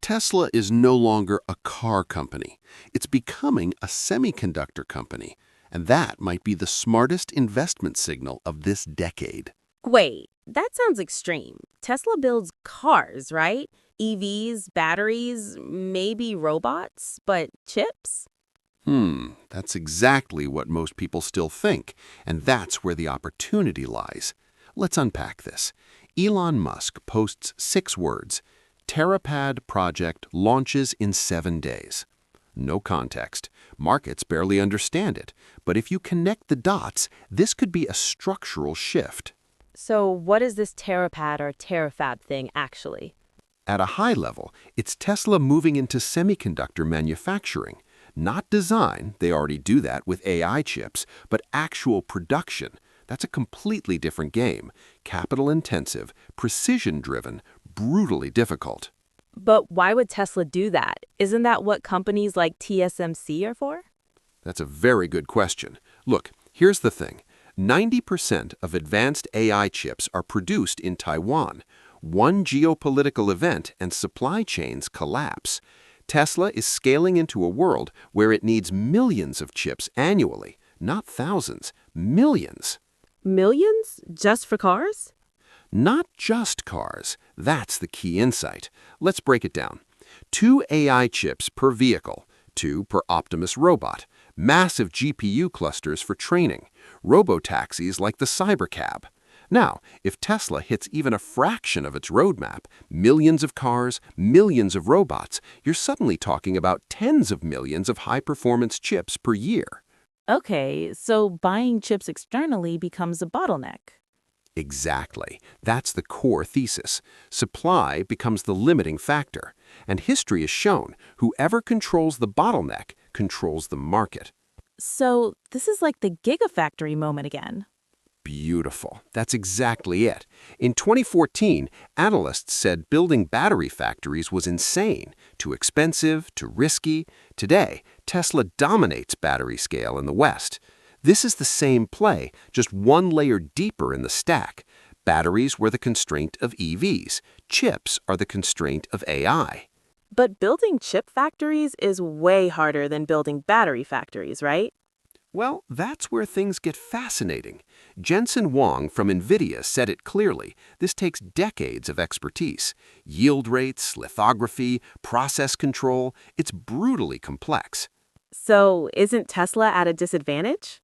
Tesla is no longer a car company. It's becoming a semiconductor company, and that might be the smartest investment signal of this decade. Wait, that sounds extreme. Tesla builds cars, right? EVs, batteries, maybe robots, but chips? That's exactly what most people still think, and that's where the opportunity lies. Let's unpack this. Elon Musk posts 6 words. Terapad project launches in 7 days. No context. Markets barely understand it. But if you connect the dots, this could be a structural shift. So what is this Terapad or Terafab thing actually? At a high level, it's Tesla moving into semiconductor manufacturing. Not design, they already do that with AI chips, but actual production. That's a completely different game. Capital-intensive, precision-driven, brutally difficult. But why would Tesla do that? Isn't that what companies like TSMC are for? That's a very good question. Look, here's the thing. 90% of advanced AI chips are produced in Taiwan. One geopolitical event and supply chains collapse. Tesla is scaling into a world where it needs millions of chips annually, not thousands, millions. Millions? Just for cars? Not just cars. That's the key insight. Let's break it down. 2 AI chips per vehicle, 2 per Optimus robot, massive GPU clusters for training, robotaxis like the Cybercab. Now, if Tesla hits even a fraction of its roadmap, millions of cars, millions of robots, you're suddenly talking about tens of millions of high-performance chips per year. Okay, so buying chips externally becomes a bottleneck. Exactly. That's the core thesis. Supply becomes the limiting factor. And history has shown whoever controls the bottleneck controls the market. So this is like the Gigafactory moment again. Beautiful. That's exactly it. In 2014, analysts said building battery factories was insane, too expensive, too risky. Today, Tesla dominates battery scale in the West. This is the same play, just one layer deeper in the stack. Batteries were the constraint of EVs. Chips are the constraint of AI. But building chip factories is way harder than building battery factories, right? Well, that's where things get fascinating. Jensen Huang from NVIDIA said it clearly. This takes decades of expertise. Yield rates, lithography, process control. It's brutally complex. So isn't Tesla at a disadvantage?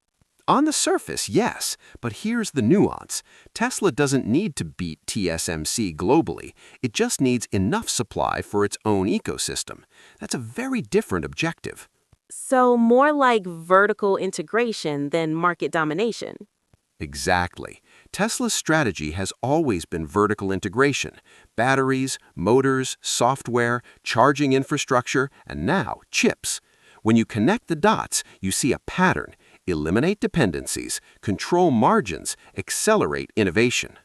On the surface, yes, but here's the nuance. Tesla doesn't need to beat TSMC globally. It just needs enough supply for its own ecosystem. That's a very different objective. So more like vertical integration than market domination. Exactly. Tesla's strategy has always been vertical integration. Batteries, motors, software, charging infrastructure, and now chips. When you connect the dots, you see a pattern. Eliminate dependencies, control margins, accelerate innovation.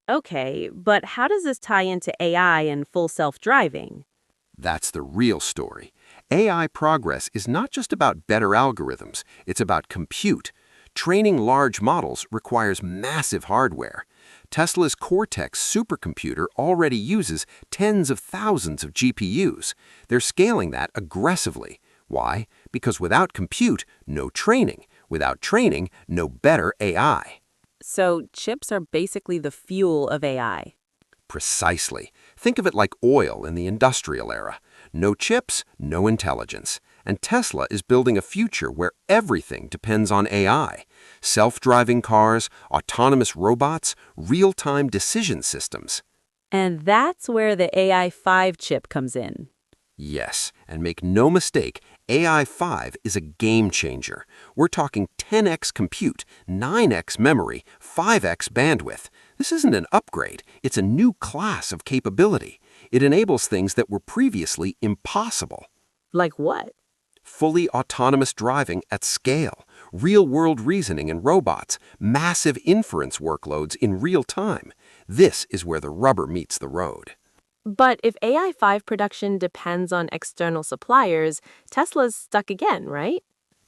Okay, but how does this tie into AI and full self-driving? That's the real story. AI progress is not just about better algorithms, it's about compute. Training large models requires massive hardware. Tesla's Cortex supercomputer already uses tens of thousands of GPUs. They're scaling that aggressively. Why? Because without compute, no training. Without training, no better AI. So chips are basically the fuel of AI. Precisely. Think of it like oil in the industrial era. No chips, no intelligence. And Tesla is building a future where everything depends on AI. Self-driving cars, autonomous robots, real-time decision systems. And that's where the AI-5 chip comes in. Yes, and make no mistake, AI-5 is a game changer. We're talking 10x compute, 9x memory, 5x bandwidth. This isn't an upgrade, it's a new class of capability. It enables things that were previously impossible. Like what? Fully autonomous driving at scale, real-world reasoning in robots, massive inference workloads in real time. This is where the rubber meets the road. But if AI-5 production depends on external suppliers, Tesla's stuck again, right?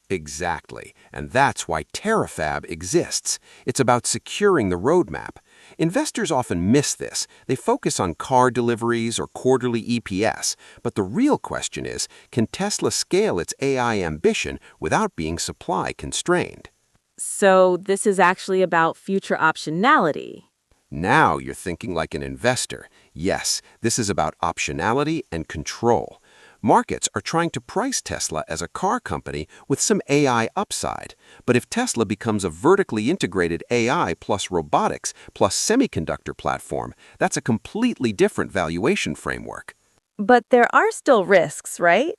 Exactly, and that's why Terafab exists. It's about securing the roadmap. Investors often miss this. They focus on car deliveries or quarterly EPS, but the real question is, can Tesla scale its AI ambition without being supply constrained? So this is actually about future optionality. Now you're thinking like an investor. Yes, this is about optionality and control. Markets are trying to price Tesla as a car company with some AI upside. But if Tesla becomes a vertically integrated AI plus robotics plus semiconductor platform, that's a completely different valuation framework. But there are still risks, right?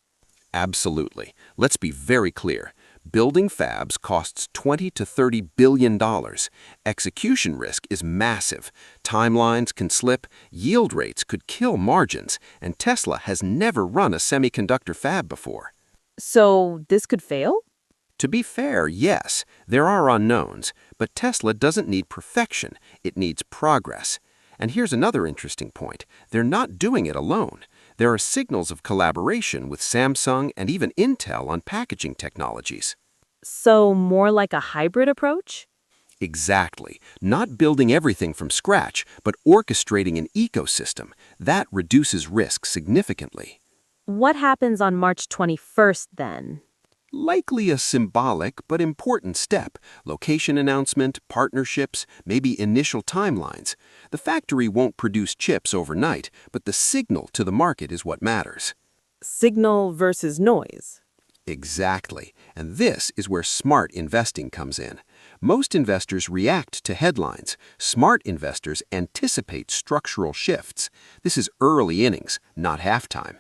Absolutely. Let's be very clear. Building fabs costs $20 to $30 billion. Execution risk is massive. Timelines can slip, yield rates could kill margins, and Tesla has never run a semiconductor fab before. So this could fail? To be fair, yes, there are unknowns, but Tesla doesn't need perfection, it needs progress. And here's another interesting point. They're not doing it alone. There are signals of collaboration with Samsung and even Intel on packaging technologies. So more like a hybrid approach? Exactly. Not building everything from scratch, but orchestrating an ecosystem. That reduces risk significantly. What happens on March 21st then? Likely a symbolic but important step. Location announcement, partnerships, maybe initial timelines. The factory won't produce chips overnight, but the signal to the market is what matters. Signal versus noise. Exactly. And this is where smart investing comes in. Most investors react to headlines. Smart investors anticipate structural shifts. This is early innings, not halftime.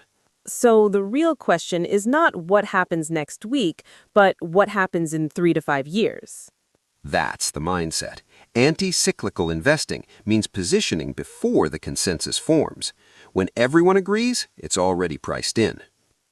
So the real question is not what happens next week, but what happens in 3 to 5 years. That's the mindset. Anti-cyclical investing means positioning before the consensus forms. When everyone agrees, it's already priced in.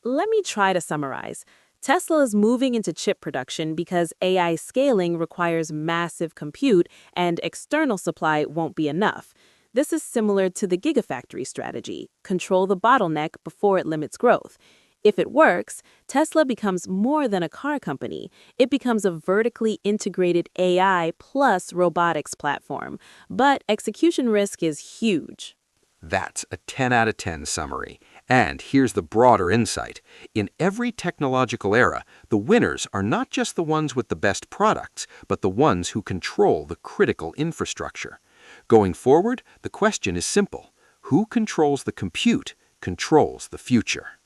Let me try to summarize. Tesla is moving into chip production because AI scaling requires massive compute and external supply won't be enough. This is similar to the Gigafactory strategy, control the bottleneck before it limits growth. If it works, Tesla becomes more than a car company. It becomes a vertically integrated AI plus robotics platform. But execution risk is huge. That's a 10 out of 10 summary. And here's the broader insight. In every technological era, the winners are not just the ones with the best products, but the ones who control the critical infrastructure. Going forward, the question is simple. Who controls the compute controls the future.